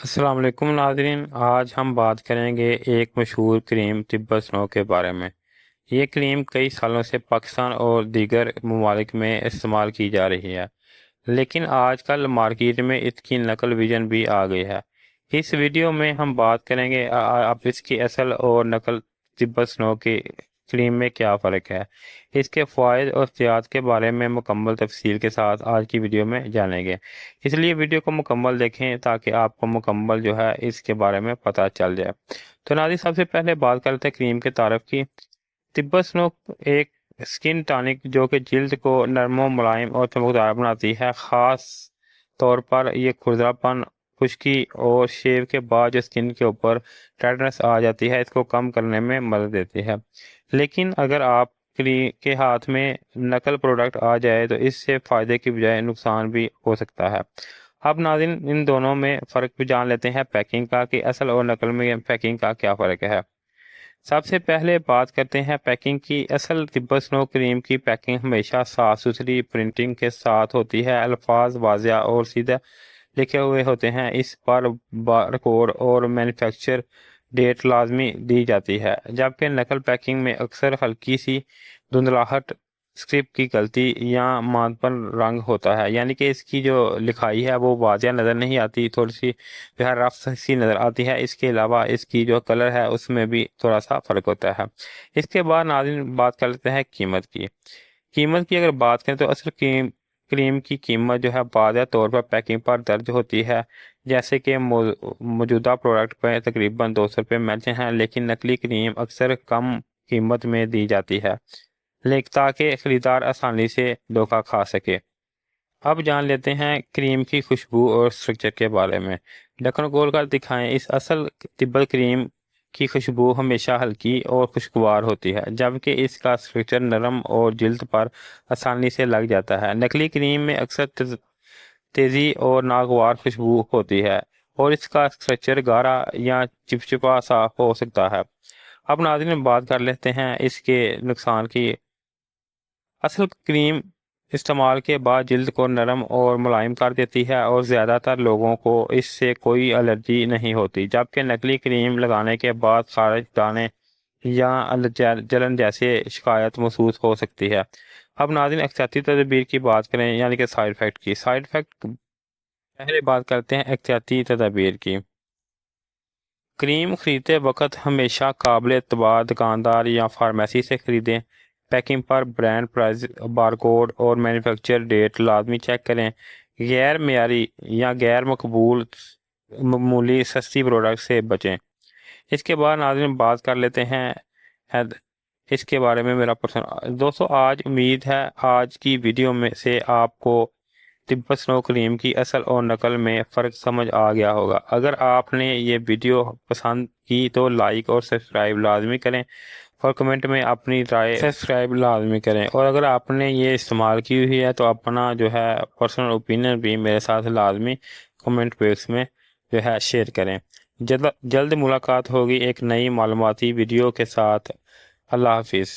السلام علیکم ناظرین، آج ہم بات کریں گے ایک مشہور کریم طب سنو کے بارے میں۔ یہ کریم کئی سالوں سے پاکستان اور دیگر ممالک میں استعمال کی جا رہی ہے، لیکن آج کل مارکیٹ میں اس کی نقل ویژن بھی آ گئی ہے۔ اس ویڈیو میں ہم بات کریں گے اب اس کی اصل اور نقل طب سنو کی کریم میں کیا فرق ہے، اس کے فوائد اور احتیاط کے بارے میں مکمل تفصیل کے ساتھ آج کی ویڈیو میں جانیں گے۔ اس لیے ویڈیو کو مکمل دیکھیں تاکہ آپ کو مکمل جو ہے اس کے بارے میں پتہ چل جائے۔ تو ناظرین، سب سے پہلے بات کرتے ہیں کریم کے تعارف کی۔ طب سنو ایک سکن ٹانک جو کہ جلد کو نرم و ملائم اور چمکدار بناتی ہے۔ خاص طور پر یہ کھردرا پن، خشکی اور شیو کے بعد جو سکن کے اوپر ٹیٹنس آ جاتی ہے، اس کو کم کرنے میں مدد دیتی ہے۔ لیکن اگر آپ کے ہاتھ میں نقل پروڈکٹ آ جائے تو اس سے فائدے کی بجائے نقصان بھی ہو سکتا ہے۔ اب ناظرین، ان دونوں میں فرق بھی جان لیتے ہیں پیکنگ کا، کہ اصل اور نقل میں پیکنگ کا کیا فرق ہے۔ سب سے پہلے بات کرتے ہیں پیکنگ کی۔ اصل طب سنو کریم کی پیکنگ ہمیشہ صاف ستھری پرنٹنگ کے ساتھ ہوتی ہے۔ الفاظ واضح اور سیدھے لکھے ہوئے ہوتے ہیں۔ اس پر بار کوڈ اور مینوفیکچر ڈیٹ لازمی دی جاتی ہے، جبکہ نقل پیکنگ میں اکثر ہلکی سی دھندلاہٹ، اسکرپٹ کی غلطی یا مادپن رنگ ہوتا ہے، یعنی کہ اس کی جو لکھائی ہے وہ واضح نظر نہیں آتی، تھوڑی سی رف سی نظر آتی ہے۔ اس کے علاوہ اس کی جو کلر ہے اس میں بھی تھوڑا سا فرق ہوتا ہے۔ اس کے بعد ناظرین بات کر لیتے ہیں قیمت کی۔ قیمت کی اگر بات کریں تو اصل کریم کی قیمت جو ہے واضح طور پر پیکنگ پر درج ہوتی ہے، جیسے کہ موجودہ پروڈکٹ پہ تقریباً 200 روپے ملتے ہیں، لیکن نقلی کریم اکثر کم قیمت میں دی جاتی ہے تاکہ خریدار آسانی سے دھوکہ کھا سکے۔ اب جان لیتے ہیں کریم کی خوشبو اور اسٹرکچر کے بارے میں۔ ڈھکن کھول کر دکھائیں۔ اس اصل طب کریم کی خوشبو ہمیشہ ہلکی اور خوشگوار ہوتی ہے، جبکہ اس کا اسٹرکچر نرم اور جلد پر آسانی سے لگ جاتا ہے۔ نقلی کریم میں اکثر تیزی اور ناگوار خوشبو ہوتی ہے اور اس کا اسٹرکچر گاڑھا یا چپچپا سا ہو سکتا ہے۔ اب ناظرین بات کر لیتے ہیں اس کے نقصان کی۔ اصل کریم استعمال کے بعد جلد کو نرم اور ملائم کر دیتی ہے اور زیادہ تر لوگوں کو اس سے کوئی الرجی نہیں ہوتی، جبکہ نقلی کریم لگانے کے بعد خارج، دانے یا جلن جیسے شکایت محسوس ہو سکتی ہے۔ اب ناظرین احتیاطی تدابیر کی بات کریں، یعنی کہ سائیڈ افیکٹ کی۔ سائیڈ افیکٹ پہلے بات کرتے ہیں احتیاطی تدابیر کی۔ کریم خریدتے وقت ہمیشہ قابل اعتبار دکاندار یا فارمیسی سے خریدیں۔ پیکنگ پر برانڈ، پرائز، بارکوڈ اور مینوفیکچر ڈیٹ لازمی چیک کریں۔ غیر معیاری یا غیر مقبول معمولی سستی پروڈکٹ سے بچیں۔ اس کے بعد ناظرین بات کر لیتے ہیں اس کے بارے میں میرا دوستو، آج امید ہے آج کی ویڈیو میں سے آپ کو طب سنو کریم کی اصل اور نقل میں فرق سمجھ آ گیا ہوگا۔ اگر آپ نے یہ ویڈیو پسند کی تو لائک اور سبسکرائب لازمی کریں اور کمنٹ میں اپنی رائے سبسکرائب لازمی کریں، اور اگر آپ نے یہ استعمال کی ہوئی ہے تو اپنا جو ہے پرسنل اوپینین بھی میرے ساتھ لازمی کمنٹ باکس میں جو ہے شیئر کریں۔ جلد ملاقات ہوگی ایک نئی معلوماتی ویڈیو کے ساتھ۔ اللہ حافظ۔